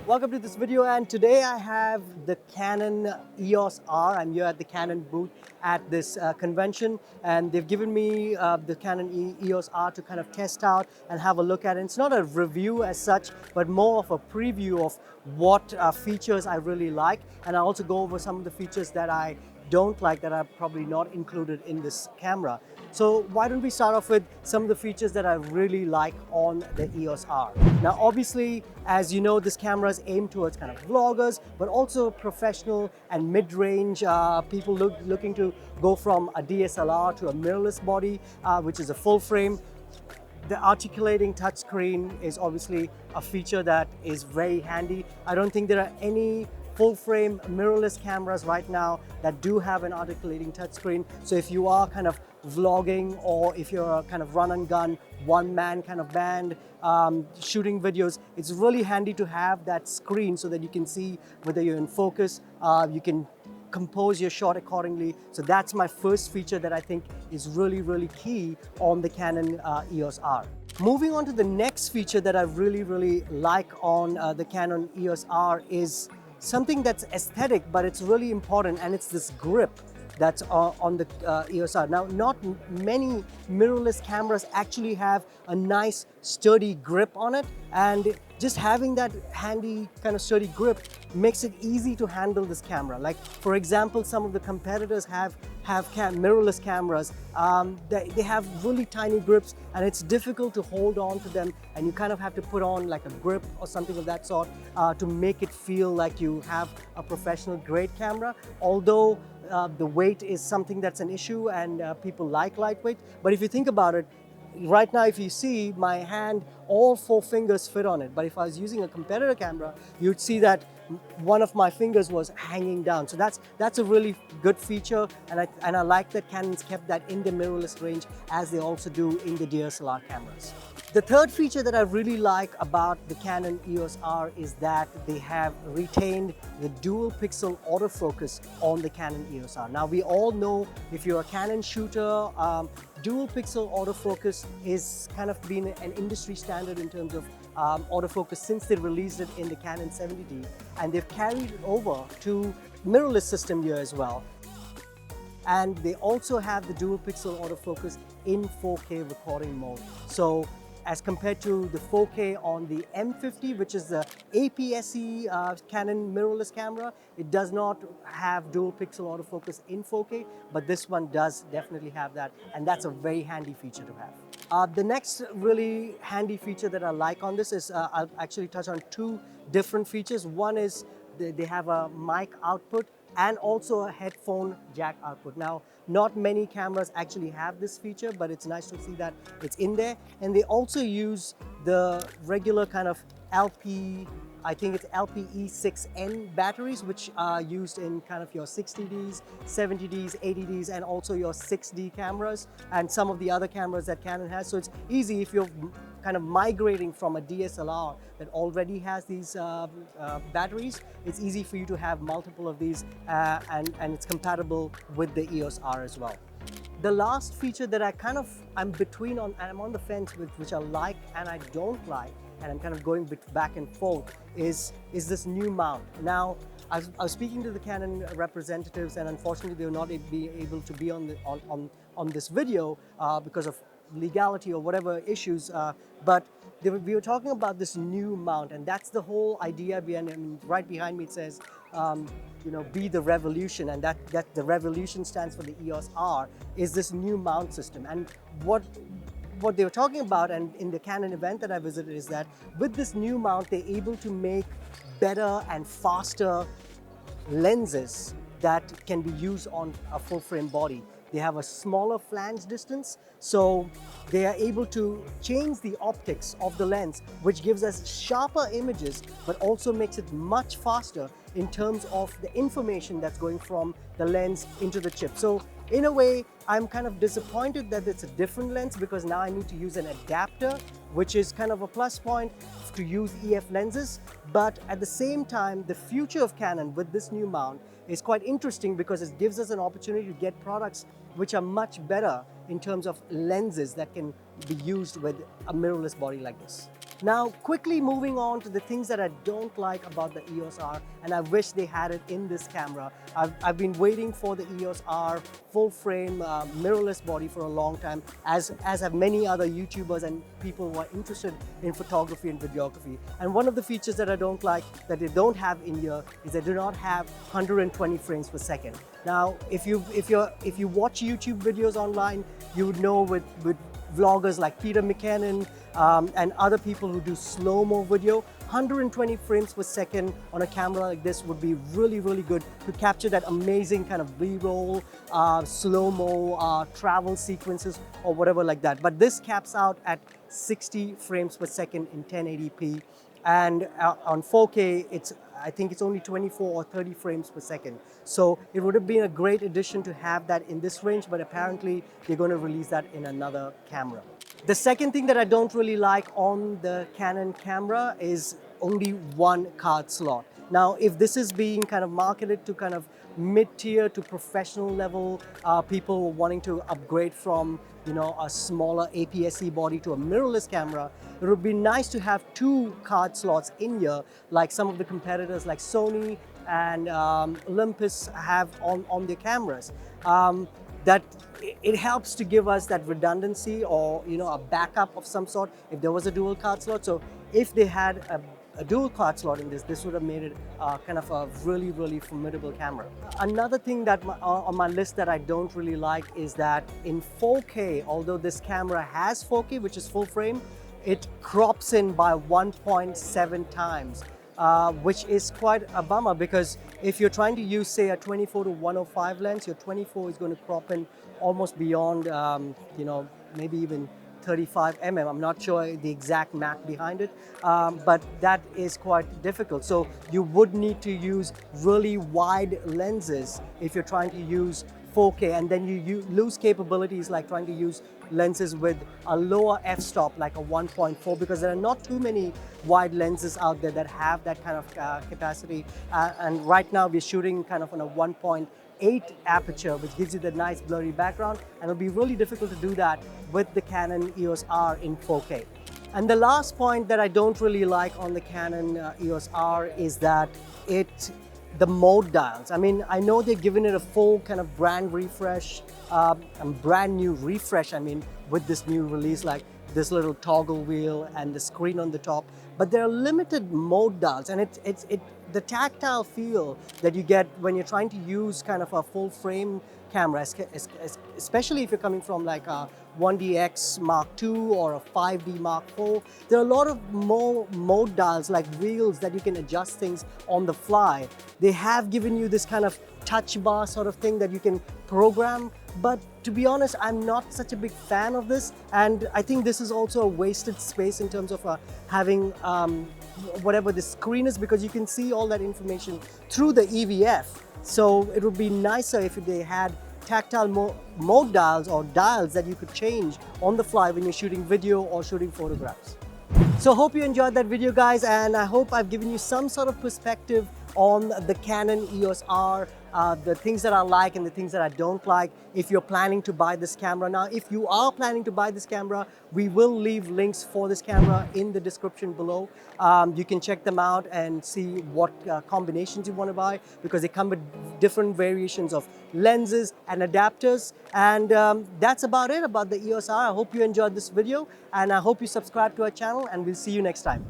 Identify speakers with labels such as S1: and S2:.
S1: Welcome to this video, and today I have the Canon EOS R. I'm here at the Canon booth at this convention, and they've given me the Canon EOS R to kind of test out and have a look at it. It's not a review as such, but more of a preview of what features I really like, and I also go over some of the features that I don't like that are probably not included in this camera. So why don't we start off with some of the features that I really like on the EOS R. Now obviously, as you know, this camera is aimed towards kind of vloggers, but also professional and mid-range people looking to go from a DSLR to a mirrorless body, which is a full frame. The articulating touchscreen is obviously a feature that is very handy. I don't think there are any full-frame mirrorless cameras right now that do have an articulating touchscreen. So if you are kind of vlogging, or if you're a kind of run and gun, one-man kind of band, shooting videos, it's really handy to have that screen so that you can see whether you're in focus. You can compose your shot accordingly. So that's my first feature that I think is really key on the Canon EOS R. Moving on to the next feature that I really like on the Canon EOS R is something that's aesthetic, but it's really important, and it's this grip that's on the EOS R. Now, not many mirrorless cameras actually have a nice sturdy grip on it, and just having that handy kind of sturdy grip makes it easy to handle this camera. Like, for example, some of the competitors have mirrorless cameras. They have really tiny grips, and it's difficult to hold on to them, and you kind of have to put on like a grip or something of that sort to make it feel like you have a professional grade camera. Although the weight is something that's an issue, and people like lightweight. But if you think about it, right now, if you see my hand, all 4 fingers fit on it. But if I was using a competitor camera, you'd see that one of my fingers was hanging down. So that's a really good feature, and I like that Canon's kept that in the mirrorless range, as they also do in the DSLR cameras. The third feature that I really like about the Canon EOS R is that they have retained the dual pixel autofocus on the Canon EOS R. Now, we all know, if you're a Canon shooter, dual pixel autofocus is kind of been an industry standard in terms of autofocus since they released it in the Canon 70D, and they've carried it over to mirrorless system here as well. And they also have the dual pixel autofocus in 4K recording mode. So as compared to the 4K on the M50, which is the APS-C Canon mirrorless camera, it does not have dual pixel autofocus in 4K, but this one does definitely have that, and that's a very handy feature to have. The next really handy feature that I like on this is, I'll actually touch on 2 different features. One is they have a mic output and also a headphone jack output. Now, not many cameras actually have this feature, but it's nice to see that it's in there. And they also use the regular kind of I think it's LPE6N batteries, which are used in kind of your 60Ds, 70Ds, 80Ds, and also your 6D cameras, and some of the other cameras that Canon has. So it's easy if you're kind of migrating from a DSLR that already has these batteries. It's easy for you to have multiple of these, and it's compatible with the EOS R as well. The last feature that I'm between on, and I'm on the fence with, which I like and I don't like, and I'm kind of going back and forth, is this new mount. Now, I was speaking to the Canon representatives, and unfortunately they will not be able to be on this video because of legality or whatever issues, but we were talking about this new mount, and that's the whole idea behind it. I mean, right behind me it says, you know, be the revolution, and that the revolution stands for the EOS R, is this new mount system. And what they were talking about, and in the Canon event that I visited, is that with this new mount, they're able to make better and faster lenses that can be used on a full frame body. They have a smaller flange distance, so they are able to change the optics of the lens, which gives us sharper images, but also makes it much faster in terms of the information that's going from the lens into the chip. So in a way, I'm kind of disappointed that it's a different lens, because now I need to use an adapter, which is kind of a plus point to use EF lenses. But at the same time, the future of Canon with this new mount is quite interesting, because it gives us an opportunity to get products which are much better in terms of lenses that can be used with a mirrorless body like this. Now, quickly moving on to the things that I don't like about the EOS R, and I wish they had it in this camera. I've been waiting for the EOS R full frame mirrorless body for a long time, as have many other YouTubers and people who are interested in photography and videography. And one of the features that I don't like that they don't have in here is they do not have 120 frames per second. Now, if you watch YouTube videos online, you would know with vloggers like Peter McKinnon and other people who do slow-mo video, 120 frames per second on a camera like this would be really, really good to capture that amazing kind of B-roll, slow-mo, travel sequences or whatever like that. But this caps out at 60 frames per second in 1080p. And on 4K, I think it's only 24 or 30 frames per second. So it would have been a great addition to have that in this range, but apparently they're going to release that in another camera. The second thing that I don't really like on the Canon camera is only one card slot. Now, if this is being kind of marketed to kind of mid-tier to professional level, people wanting to upgrade from, you know, a smaller APS-C body to a mirrorless camera, it would be nice to have two card slots in here, like some of the competitors like Sony and Olympus have on their cameras. That it helps to give us that redundancy or, you know, a backup of some sort if there was a dual card slot. So if they had a dual card slot in this would have made it kind of a really, really formidable camera. Another thing that on my list that I don't really like is that in 4K, although this camera has 4K, which is full frame, it crops in by 1.7 times. Which is quite a bummer, because if you're trying to use, say, a 24 to 105 lens, your 24 is going to crop in almost beyond, you know, maybe even 35 mm. I'm not sure the exact math behind it, but that is quite difficult. So you would need to use really wide lenses if you're trying to use 4K, and then you lose capabilities like trying to use lenses with a lower f-stop like a 1.4, because there are not too many wide lenses out there that have that kind of capacity. And right now we're shooting kind of on a 1.8 aperture, which gives you the nice blurry background, and it'll be really difficult to do that with the Canon EOS R in 4K. And the last point that I don't really like on the Canon EOS R is that the mode dials. I mean, I know they're giving it a full kind of brand refresh, brand new refresh, I mean, with this new release, like this little toggle wheel and the screen on the top, but there are limited mode dials, and the tactile feel that you get when you're trying to use kind of a full frame camera, especially if you're coming from like a 1DX Mark II or a 5D Mark IV, there are a lot of more mode dials like wheels that you can adjust things on the fly. They have given you this kind of touch bar sort of thing that you can program, but to be honest, I'm not such a big fan of this, and I think this is also a wasted space in terms of having whatever the screen is, because you can see all that information through the EVF. So it would be nicer if they had tactile mode dials or dials that you could change on the fly when you're shooting video or shooting photographs. So hope you enjoyed that video, guys, and I hope I've given you some sort of perspective on the Canon EOS R, the things that I like and the things that I don't like if you're planning to buy this camera. Now, if you are planning to buy this camera, we will leave links for this camera in the description below. You can check them out and see what combinations you want to buy, because they come with different variations of lenses and adapters. And that's about it about the EOS R. I hope you enjoyed this video, and I hope you subscribe to our channel, and we'll see you next time.